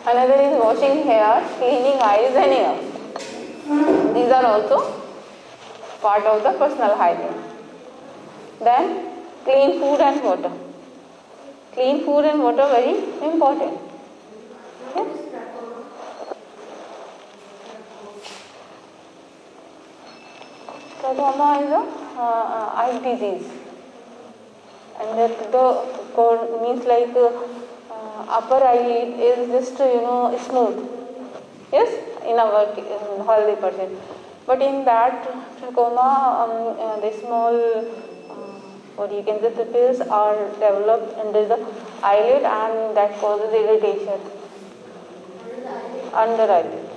Another is washing hair, cleaning eyes and ears. These are also part of the personal hygiene. Then clean food and water. Clean food and water very important. Okay? Trachoma is a eye disease, and that the means like upper eyelid is just smooth. Yes, in our healthy person, but in that trachoma, the small what you can say the pills are developed under the eyelid, and that causes irritation under eyelid.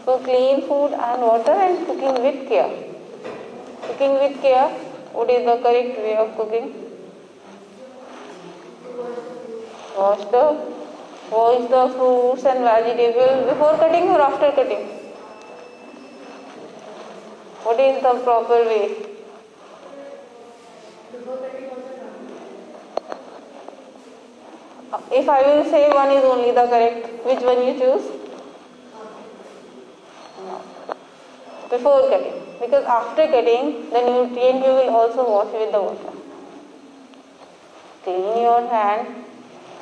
So clean food and water and cooking with care. Cooking with care, what is the correct way of cooking? Wash the fruits and vegetables before cutting or after cutting? What is the proper way? If I will say one is only the correct, which one you choose? No. Before cutting, because after cutting the nutrient you will also wash with the water. Clean your hand,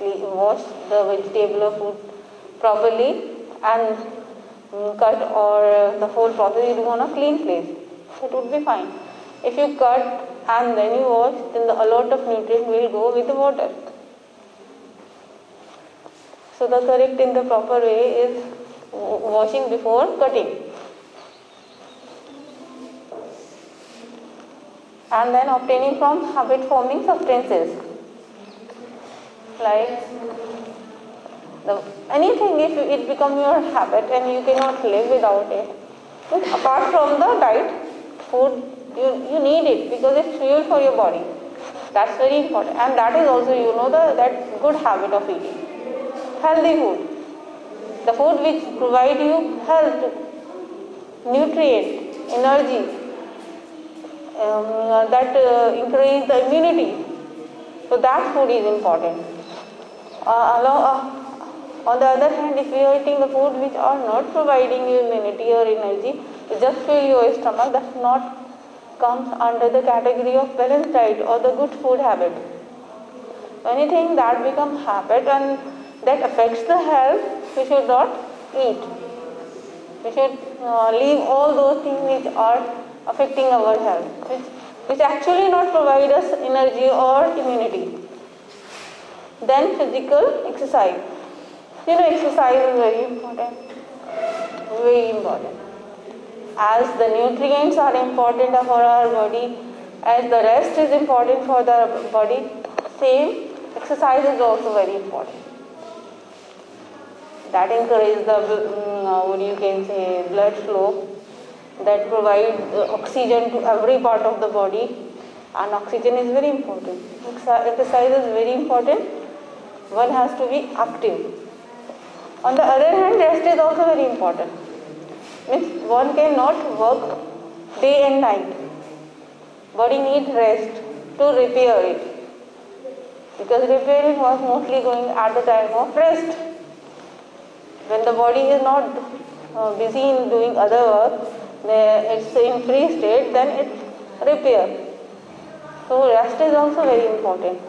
wash the vegetable or food properly, and cut or the whole process you do on a clean place. It would be fine. If you cut and then you wash, then a lot of nutrient will go with the water. So the correct in the proper way is washing before cutting. And then obtaining from habit forming substances. Like anything, if it becomes your habit and you cannot live without it. Apart from the diet, food, you need it because it's fuel for your body. That's very important. And that is also, that good habit of eating. Healthy food. The food which provide you health, nutrient, energy, that increase the immunity. So that food is important. On the other hand, if you are eating the food which are not providing you immunity or energy, just fill your stomach, that not comes under the category of balanced diet or the good food habit. Anything that becomes habit and that affects the health, we should not eat. We should leave all those things which are affecting our health, which actually not provide us energy or immunity. Then physical exercise. Exercise is very important. Very important. As the nutrients are important for our body, as the rest is important for the body, same exercise is also very important. That encourages the blood flow, that provides oxygen to every part of the body, and oxygen is very important. Exercise is very important. One has to be active. On the other hand, rest is also very important. Means one cannot work day and night. Body needs rest to repair it. Because repairing was mostly going at the time of rest. When the body is not busy in doing other work, it's in free state, then it repair. So rest is also very important.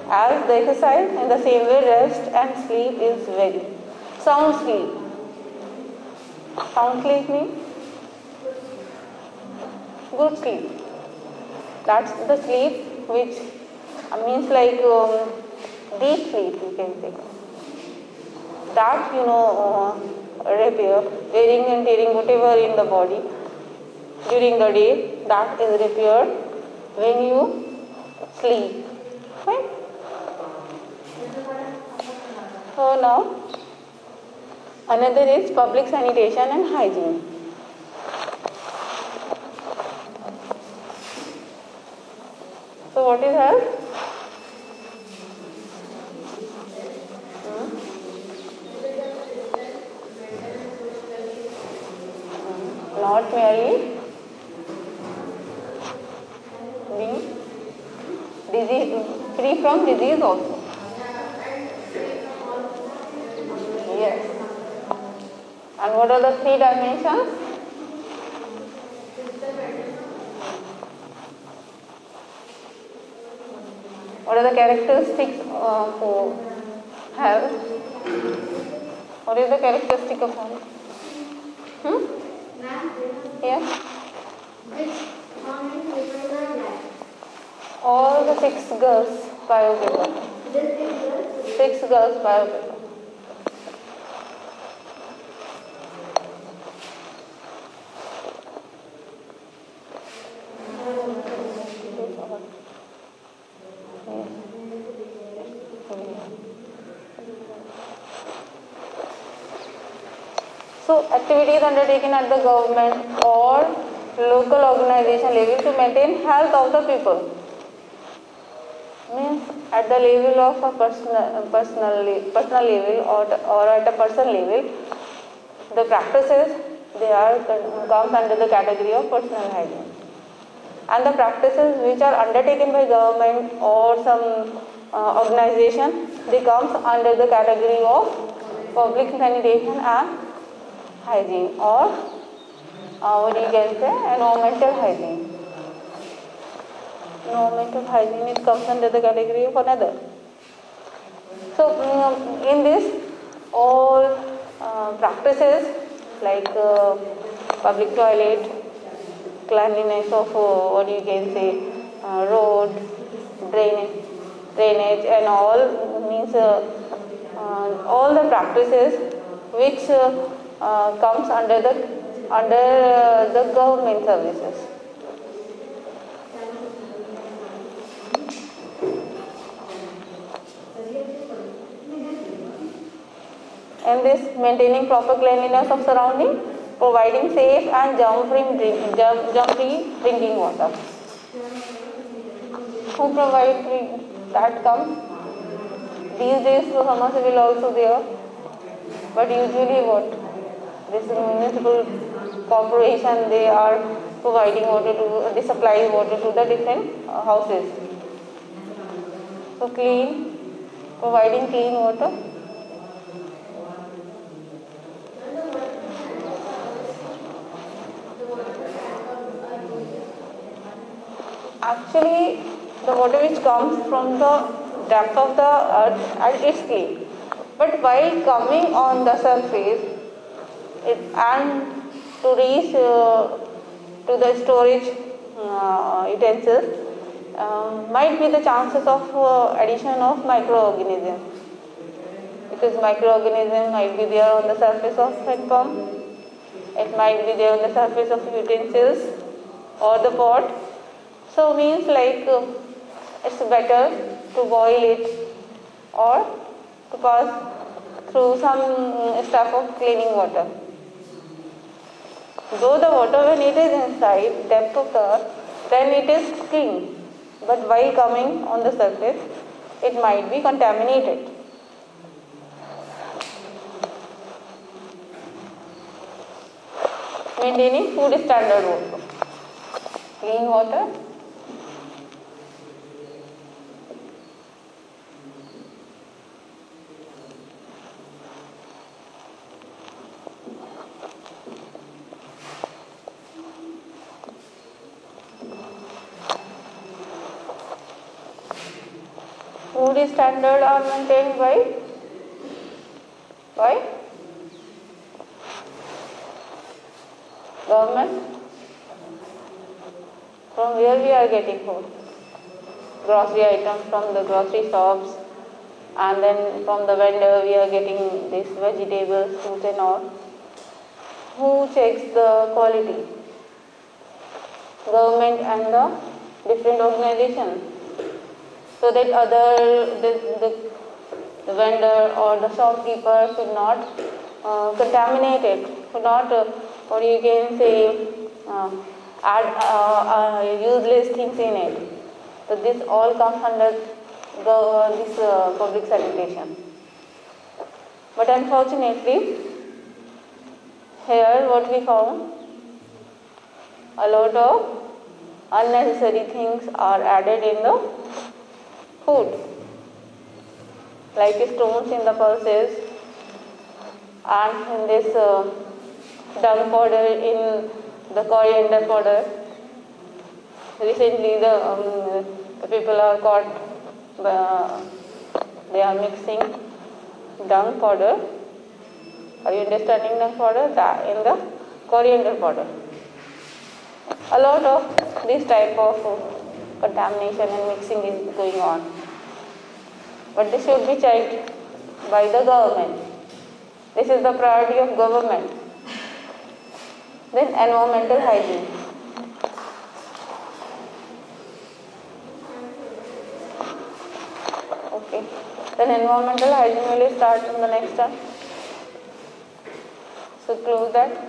As the exercise, in the same way rest and sleep is very sound sleep. Sound sleep means good sleep. That's the sleep which means like deep sleep, you can say. That repair, wearing and tearing whatever in the body during the day, that is repaired when you sleep. Right? So now another is public sanitation and hygiene. So what is health? Not merely being disease, free from disease also. Yes. And what are the three dimensions? What are the characteristics for health? What is the characteristic of health? Yes. All the 6 girls biopaper. 6 girls biopaper. So, activities undertaken at the government or local organization level to maintain health of the people. Means at the level of a personal level or at a person level, the practices they are comes under the category of personal hygiene. And the practices which are undertaken by government or some organization, they comes under the category of public sanitation and hygiene, or what you can say environmental hygiene. Environmental hygiene, it comes under the category of another. So in this all practices like public toilet, cleanliness of what you can say road, drainage and all means all the practices which comes under the government services. And this maintaining proper cleanliness of surrounding, providing safe and germ-free drinking water. Who provide that comes? These days Samasa will also there, but usually what? This municipal corporation, they are providing water to, they supply water to the different houses. So providing clean water. Actually, the water which comes from the depth of the earth and it's clean. But while coming on the surface and to reach to the storage utensils, might be the chances of addition of microorganisms. Because microorganisms might be there on the surface of hand pump, it might be there on the surface of utensils or the pot. So means like it's better to boil it or to pass through some stuff of cleaning water. Though the water when it is inside depth of the earth, then it is clean. But while coming on the surface, it might be contaminated. Maintaining food standard also. Clean water. Food standard are maintained by government. From where we are getting food? Grocery items from the grocery shops, and then from the vendor we are getting these vegetables, fruits and all. Who checks the quality? Government and the different organizations. So that the vendor or the shopkeeper should not contaminate it, should not what you can say add useless things in it. So this all comes under this public sanitation. But unfortunately, here what we found, a lot of unnecessary things are added in the food, like stones in the pulses and in this dung powder, in the coriander powder. Recently the people are caught, they are mixing dung powder. Are you understanding dung powder? That in the coriander powder. A lot of this type of contamination and mixing is going on. But this should be checked by the government. This is the priority of government. Then environmental hygiene. Okay. Then environmental hygiene will start in the next term. So close that.